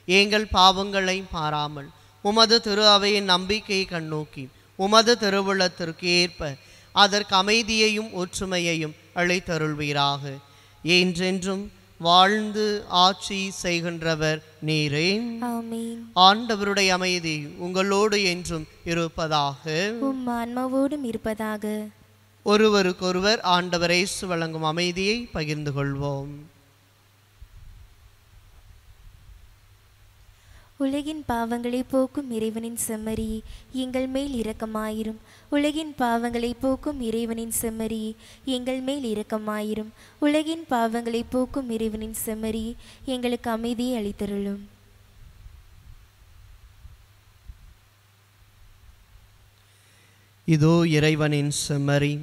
எங்கள் பாவங்களை பாராமல் உமது திரு அவையின் நம்பிக்கையை கண்ணோக்கி உமது திருவுளத்திற்கு ஏற்ப அதற்கு அமைதியையும் ஒற்றுமையையும் அளித்தருள்வீராக. என்றென்றும் வாழ்ந்து ஆட்சி செய்கின்றவர் நீரே. ஆமென். ஆண்டவருடைய அமைதி உங்களோடு என்றும் இருப்பதாக. உம் ஆன்மாவோடும் இருப்பதாக. ஒருவருக்கொருவர் ஆண்டவர் இயேசு வழங்கும் அமைதியை பகிர்ந்து கொள்வோம். உலகின் பாவங்களை போக்கும் இறைவனின் செம்மறி எங்கள் மேல் இரக்கமாயிரும். உலகின் பாவங்களை போக்கும் இறைவனின் செம்மறி எங்கள் மேல் இரக்கமாயிரும். உலகின் பாவங்களை போக்கும் இறைவனின் செம்மறி எங்களுக்கு அமைதியை அளித்தருளும். இதோ இறைவனின் செம்மறி,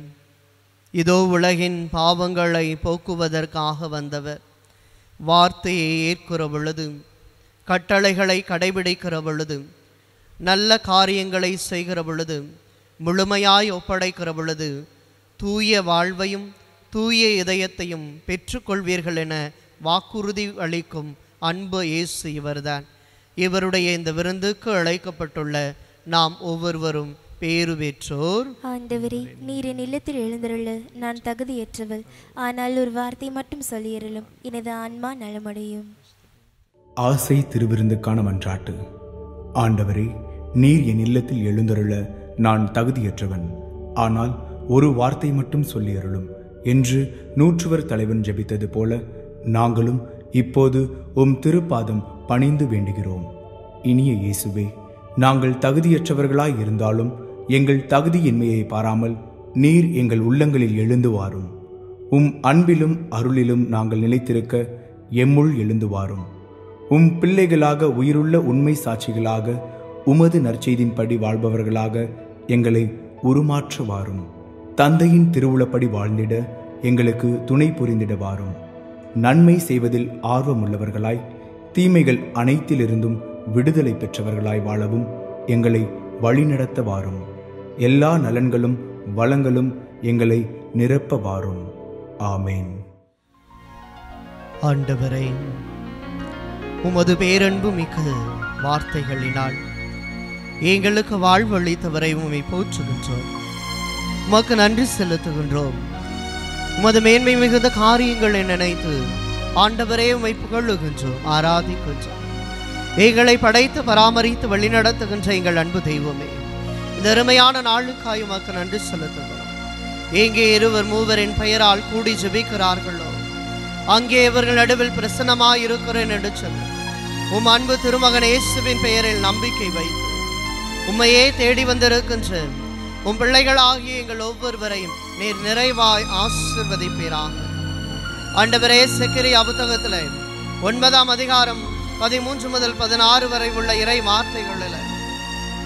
இதோ உலகின் பாவங்களை போக்குவதற்காக வந்தவர். வார்த்தையை ஏற்கிற பொழுது, கட்டளைகளை கடைபிடிக்கிற பொழுது, நல்ல காரியங்களை செய்கிற பொழுது, முழுமையாய் ஒப்படைக்கிற பொழுது தூய வாழ்வையும் தூய இதயத்தையும் பெற்றுக்கொள்வீர்கள் என வாக்குறுதி அளிக்கும் அன்பு இயேசு இவர்தான். இவருடைய இந்த விருந்துக்கு அழைக்கப்பட்டுள்ள நாம் ஒவ்வொருவரும் பேறு பெற்றோர். ஆண்டவரே, நீர் என் இல்லத்தில் எழுந்தருள நான் தகுதியற்றவள். ஆனால் ஒரு வார்த்தை மட்டும் சொல்லியருளும், எனது ஆன்மா நலமடையும். ஆசை திருவிருந்துக்கான மன்றாட்டு. ஆண்டவரே, நீர் என் இல்லத்தில் எழுந்தருள நான் தகுதியற்றவன். ஆனால் ஒரு வார்த்தை மட்டும் சொல்லியருளும் என்று நூற்றுவர் தலைவன் ஜெபித்தது போல நாங்களும் இப்போது உம் திருப்பாதம் பணிந்து வேண்டுகிறோம். இனிய இயேசுவே, நாங்கள் தகுதியற்றவர்களாய் இருந்தாலும் எங்கள் தகுதியின்மையை பாராமல் நீர் எங்கள் உள்ளங்களில் எழுந்து வாரும். உம் அன்பிலும் அருளிலும் நாங்கள் நிலைத்திருக்க எம்முள் எழுந்து வாரும். உம் பிள்ளைகளாக உயிருள்ள உண்மை சாட்சிகளாக உமது நற்செய்தின்படி வாழ்பவர்களாக எங்களை உருமாற்ற வாரும். தந்தையின் திருவுளப்படி வாழ்ந்திட எங்களுக்கு துணை புரிந்திட வாரும். நன்மை செய்வதில் ஆர்வமுள்ளவர்களாய் தீமைகள் அனைத்திலிருந்தும் விடுதலை பெற்றவர்களாய் வாழவும் எங்களை வழிநடத்த வாரும். எல்லா நலன்களும் வளங்களும் எங்களை நிரப்ப வாரும். ஆமேன். ஆண்டவரே, உமது பேரன்பு மிக்க வார்த்தைகளினால் எங்களுக்கு வாழ்வளித்தவரை உம்மை போற்றுகின்றோம். உமக்கு நன்றி செலுத்துகின்றோம். உமது மேன்மை மிகுந்த காரியங்களை நினைத்து ஆண்டவரே உம்மை புகழுகின்றோம், ஆராதிக்கின்றோம். எங்களை படைத்து பராமரித்து வழிநடத்துகின்ற எங்கள் அன்பு தெய்வமே, இந்த அருமையான நாளுக்காய் உமக்கு நன்றி செலுத்துகிறோம். எங்கே இருவர் மூவரின் பெயரால் கூடி ஜெபிக்கிறார்களோ அங்கே இவர்கள் நடுவில் பிரசன்னமாய் இருக்கிறேன் என்று சொல்லி உம் அன்பு திருமகன் இயேசுவின் பெயரில் நம்பிக்கை வைத்து உம்மையே தேடி வந்திருக்கின்ற உம் பிள்ளைகளாகிய எங்கள் ஒவ்வொருவரையும் நீர் நிறைவாய் ஆசீர்வதிப்பீராக. ஆண்டவரே, செக்கரியா புத்தகத்தில் 9ஆம் அதிகாரம் 13 முதல் 16 வரை உள்ள இறை வார்த்தைகளில்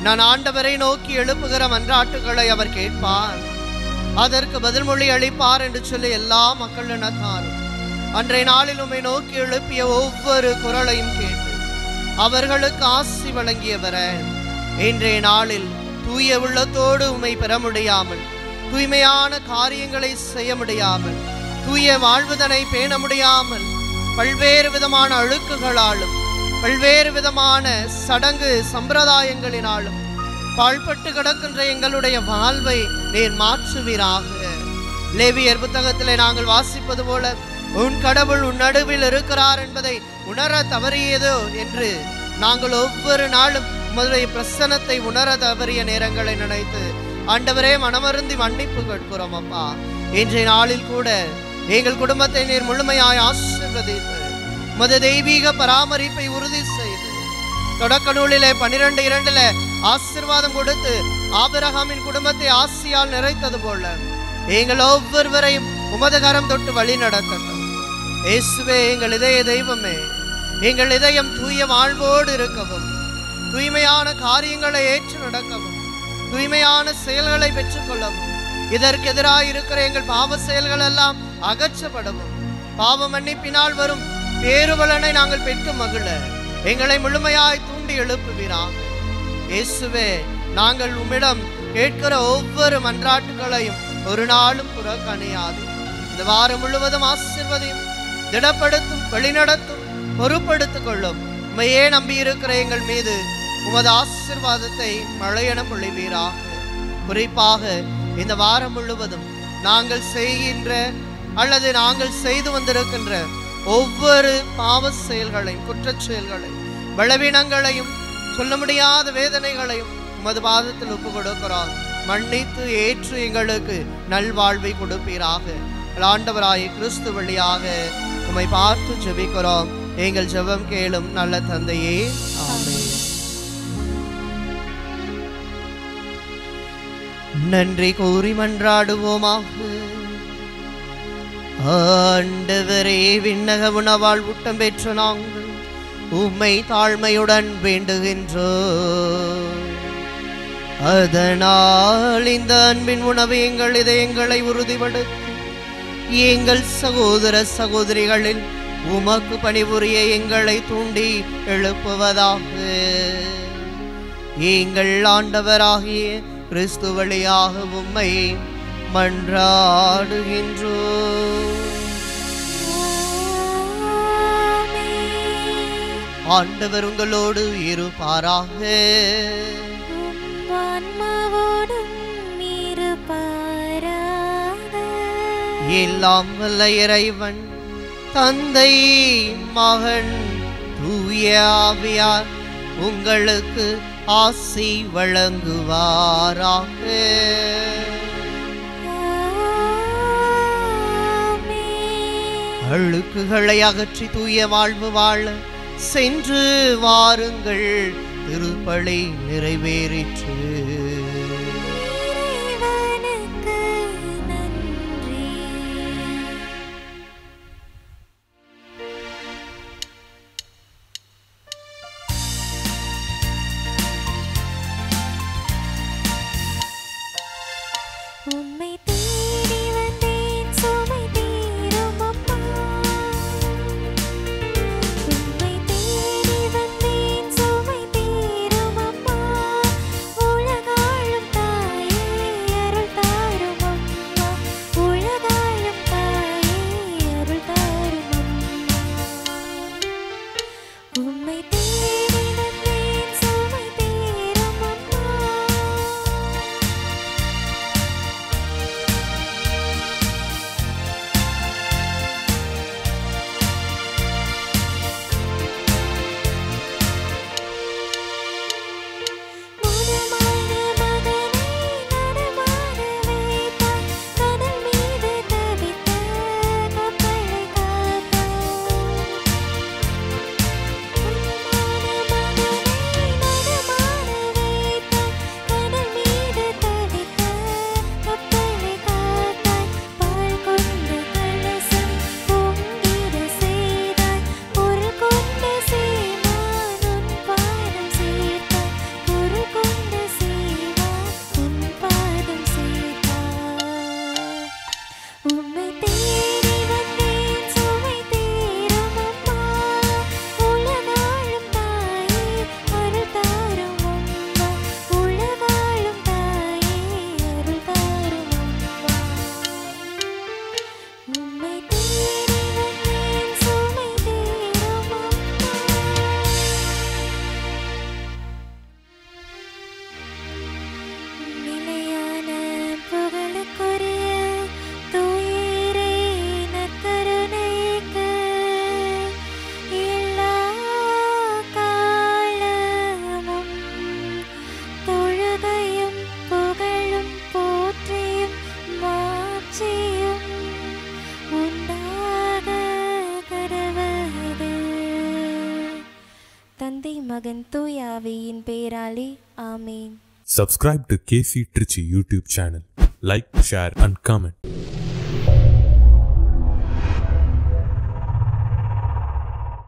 நான் ஆண்டவரை நோக்கி எழுப்புகிற மன்றாட்டுகளை அவர் கேட்பார், அதற்கு பதில் மொழி அளிப்பார் என்று சொல்லி எல்லா மக்களினத்தாரும் அன்றைய நாளில் உம்மை நோக்கி எழுப்பிய ஒவ்வொரு குரலையும் கேட்டு அவர்களுக்கு ஆசி வழங்கியவர இன்றைய நாளில் தூய உள்ளத்தோடு உம்மை பெற முடியாமல், தூய்மையான காரியங்களை செய்ய முடியாமல், தூய வாழ்வுதனை பேண முடியாமல், பல்வேறு விதமான அழுக்குகளாலும் பல்வேறு விதமான சடங்கு சம்பிரதாயங்களினாலும் பாழ்பட்டு கிடக்கின்ற எங்களுடைய வாழ்வை நீர் மாற்றுவீராக. லேவியர் புத்தகத்திலே நாங்கள் வாசிப்பது போல உன் கடவுள் உன் நடுவில் இருக்கிறார் என்பதை உணர தவறியதோ என்று நாங்கள் ஒவ்வொரு நாளும் உமதுடைய பிரசன்னத்தை உணர தவறிய நேரங்களை நினைத்து ஆண்டவரே மனமருந்தி மன்னிப்பு கேட்கிறோம் அப்பா. இன்றைய நாளில் கூட எங்கள் குடும்பத்தை நீர் முழுமையாய் ஆசீர்வதித்து உமது தெய்வீக பராமரிப்பை உறுதி செய்து தொடக்க நூலிலே 12:2 ஆசீர்வாதம் கொடுத்து ஆபிரகாமின் குடும்பத்தை ஆசியால் நிறைத்தது போல எங்கள் ஒவ்வொருவரையும் உமது கரம் தொட்டு வழி நடத்தட்டும். இயேசுவே, எங்கள் இதய தெய்வமே, எங்கள் இதயம் தூய வாழ்வோடு இருக்கவும், தூய்மையான காரியங்களை ஏற்று நடக்கவும், தூய்மையான செயல்களை பெற்றுக்கொள்ளவும், இதற்கு எதிராக இருக்கிற எங்கள் பாவ செயல்கள் எல்லாம் அகற்றப்படவும், பாவ மன்னிப்பினால் வரும் பேருபலனை நாங்கள் பெற்று மகிழ எங்களை முழுமையாய் தூண்டி எழுப்புவீராக. இயேசுவே, நாங்கள் உம்மிடம் கேட்கிற ஒவ்வொரு மன்றாட்டுகளையும் ஒரு நாளும் புறக்கணியாது. இந்த வாரம் முழுவதும் ஆசீர்வதியும், திடப்படுத்தும், வழிநடத்தும், பொறுப்படுத்திக் கொள்ளும். உம்மையே நம்பியிருக்கிற எங்கள் மீது உமது ஆசீர்வாதத்தை மழையென பொழிவீராக. குறிப்பாக இந்த வாரம் முழுவதும் நாங்கள் செய்கின்ற அல்லது நாங்கள் செய்து வந்திருக்கின்ற ஒவ்வொரு பாவ செயல்களையும், குற்றச் செயல்களையும், பலவீனங்களையும், சொல்ல முடியாத வேதனைகளையும் உமது பாதத்தில் ஒப்பு கொடுக்கிறோம். மன்னித்து ஏற்று எங்களுக்கு நல்வாழ்வை கொடுப்பீராக. ஆண்டவராய கிறிஸ்து வழியாக உம்மை பார்த்து ஜெபிக்கிறோம். எங்கள் ஜெபம் கேளும் நல்ல தந்தையே, ஆமென். நன்றி கூறி மன்றாடுவோமாக. ஆண்டவரே, விண்ணக உணவால் ஊட்டம் பெற்ற நாங்கள் உம்மை தாழ்மையுடன் வேண்டுகின்றோம். அதனால் இந்த அன்பின் உணவு எங்கள் இதயங்களை உறுதிப்படுத்தி எங்கள் சகோதர சகோதரிகளில் உமக்கு பணிபுரிய எங்களை தூண்டி எழுப்புவதாக. எங்கள் ஆண்டவராகிய கிறிஸ்து வழியாக உம்மை மன்றாடுகின்றோம். ஆண்டவர் உங்களோடு இருப்பாராக. எல்லாம் வல்ல இறைவன் தந்தை, மகன், தூய ஆவியார் உங்களுக்கு ஆசி வழங்குவாராக. அழுக்குகளை அகற்றி தூய வாழ்வு வாழ சென்று வாருங்கள். திருப்பலி நிறைவேறிற்று. உலக மகன் தூய ஆவியின் பெயராலே ஆமேன். Subscribe to KC Trichy YouTube channel. Like, share and comment.